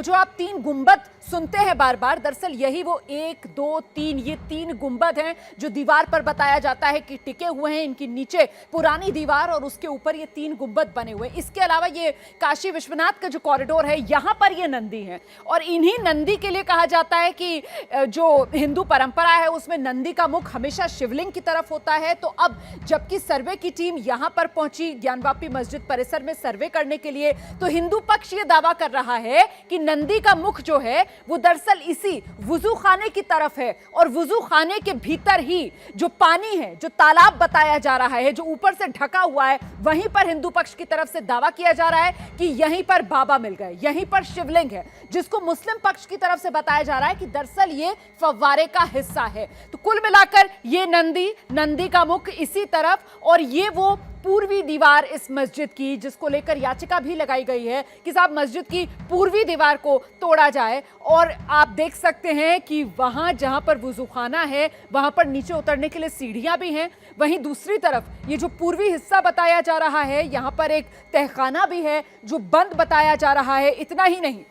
जो आप 3 गुंबद सुनते हैं बार बार, दरअसल यही वो 1, 2, 3 ये 3 गुंबद हैं जो दीवार पर बताया जाता है कि टिके हुए हैं। इनके नीचे पुरानी दीवार और उसके ऊपर ये 3 गुंबद बने हुए हैं। इसके अलावा ये काशी विश्वनाथ का जो कॉरिडोर है, यहां पर ये नंदी है और इन्हीं नंदी के लिए कहा जाता है कि जो हिंदू परंपरा है उसमें नंदी का मुख हमेशा शिवलिंग की तरफ होता है। तो अब जबकि सर्वे की टीम यहां पर पहुंची ज्ञानवापी मस्जिद परिसर में सर्वे करने के लिए, तो हिंदू पक्ष ये दावा कर रहा है कि नंदी का मुख जो है वो दरअसल इसी वुजू खाने की तरफ है और वुजू खाने के भीतर ही जो पानी है, जो तालाब बताया जा रहा है, जो ऊपर से ढका हुआ है, वहीं पर हिंदू पक्ष की तरफ से दावा किया जा रहा है कि यहीं पर बाबा मिल गए, यहीं पर शिवलिंग है, जिसको मुस्लिम पक्ष की तरफ से बताया जा रहा है कि दरअसल ये फव्वारे का हिस्सा है। तो कुल मिलाकर ये नंदी का मुख इसी तरफ और ये वो पूर्वी दीवार इस मस्जिद की, जिसको लेकर याचिका भी लगाई गई है कि साहब मस्जिद की पूर्वी दीवार को तोड़ा जाए। और आप देख सकते हैं कि वहां जहां पर वुजूखाना है वहां पर नीचे उतरने के लिए सीढ़ियां भी हैं। वहीं दूसरी तरफ ये जो पूर्वी हिस्सा बताया जा रहा है, यहां पर एक तहखाना भी है जो बंद बताया जा रहा है। इतना ही नहीं,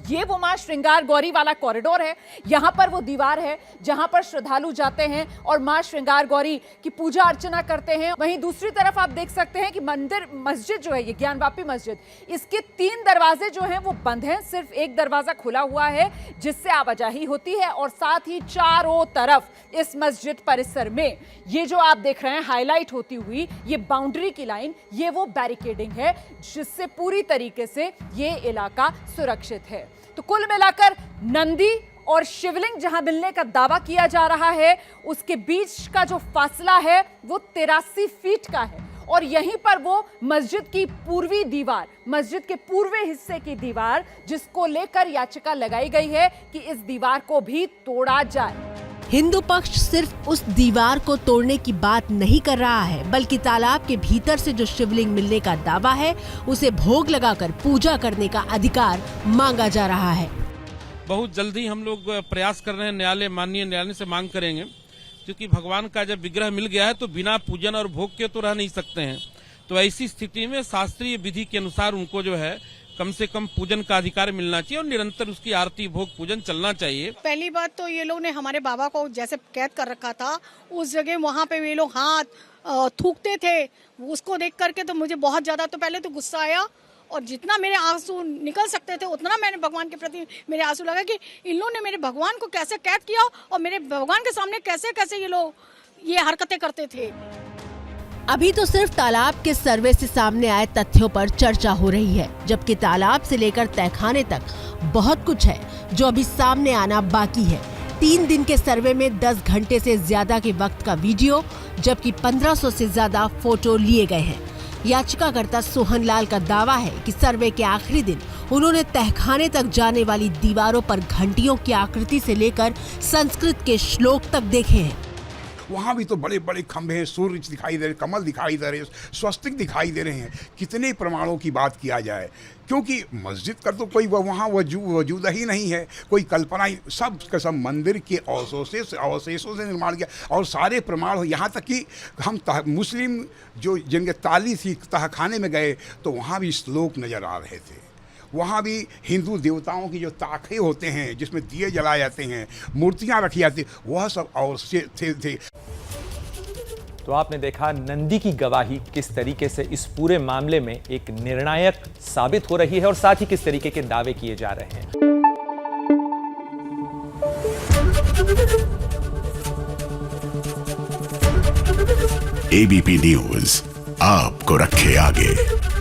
ये वो मां श्रृंगार गौरी वाला कॉरिडोर है, यहां पर वो दीवार है जहां पर श्रद्धालु जाते हैं और मां श्रृंगार गौरी की पूजा अर्चना करते हैं। वहीं दूसरी तरफ आप देख सकते हैं कि मस्जिद जो है ये ज्ञानवापी मस्जिद, इसके 3 दरवाजे जो हैं वो बंद हैं, सिर्फ एक दरवाजा खुला हुआ है जिससे आवाजाही होती है। और साथ ही चारों तरफ इस मस्जिद परिसर में ये जो आप देख रहे हैं हाईलाइट होती हुई ये बाउंड्री की लाइन, ये वो बैरिकेडिंग है जिससे पूरी तरीके से ये इलाका सुरक्षित है। तो कुल मिलाकर नंदी और शिवलिंग जहां मिलने का दावा किया जा रहा है, उसके बीच का जो फासला है वो 83 फीट का है और यहीं पर वो मस्जिद की पूर्वी दीवार, मस्जिद के पूर्वी हिस्से की दीवार, जिसको लेकर याचिका लगाई गई है कि इस दीवार को भी तोड़ा जाए। हिंदू पक्ष सिर्फ उस दीवार को तोड़ने की बात नहीं कर रहा है, बल्कि तालाब के भीतर से जो शिवलिंग मिलने का दावा है उसे भोग लगाकर पूजा करने का अधिकार मांगा जा रहा है। बहुत जल्दी हम लोग प्रयास कर रहे हैं, माननीय न्यायालय से मांग करेंगे, क्योंकि भगवान का जब विग्रह मिल गया है तो बिना पूजन और भोग के तो रह नहीं सकते हैं। तो ऐसी स्थिति में शास्त्रीय विधि के अनुसार उनको जो है कम से कम पूजन का अधिकार मिलना चाहिए और निरंतर उसकी आरती भोग पूजन चलना चाहिए। पहली बात तो ये लोग ने हमारे बाबा को जैसे कैद कर रखा था, उस जगह वहाँ पे ये लोग हाथ थूकते थे, उसको देख करके तो मुझे बहुत ज्यादा तो पहले तो गुस्सा आया और जितना मेरे आंसू निकल सकते थे उतना मैंने भगवान के प्रति मेरे आंसू लगा कि इन लोगों ने मेरे भगवान को कैसे कैद किया और मेरे भगवान के सामने कैसे कैसे ये लोग ये हरकतें करते थे। अभी तो सिर्फ तालाब के सर्वे से सामने आए तथ्यों पर चर्चा हो रही है, जबकि तालाब से लेकर तहखाने तक बहुत कुछ है जो अभी सामने आना बाकी है। 3 दिन के सर्वे में 10 घंटे से ज्यादा के वक्त का वीडियो, जबकि 1500 से ज्यादा फोटो लिए गए हैं। याचिकाकर्ता सोहन लाल का दावा है कि सर्वे के आखिरी दिन उन्होंने तहखाने तक जाने वाली दीवारों पर घंटियों की आकृति से लेकर संस्कृत के श्लोक तक देखे हैं। वहाँ भी तो बड़े बड़े खंभे हैं, सूर्य दिखाई दे रहे, कमल दिखाई दे रहे, स्वस्तिक दिखाई दे रहे हैं। कितने प्रमाणों की बात किया जाए, क्योंकि मस्जिद का तो कोई वहाँ वजूद ही नहीं है, कोई कल्पना ही, सब का सब मंदिर के अवशेषों से निर्माण किया और सारे प्रमाण, यहाँ तक कि हम मुस्लिम जो जिनके ताली थी तहखाने में गए तो वहाँ भी श्लोक नज़र आ रहे थे। वहाँ भी हिंदू देवताओं की जो ताखे होते हैं जिसमें दिए जलाए जाते हैं, मूर्तियाँ रखी जाती, वह सब अवशेष थे। तो आपने देखा नंदी की गवाही किस तरीके से इस पूरे मामले में एक निर्णायक साबित हो रही है और साथ ही किस तरीके के दावे किए जा रहे हैं। एबीपी न्यूज आपको रखे आगे।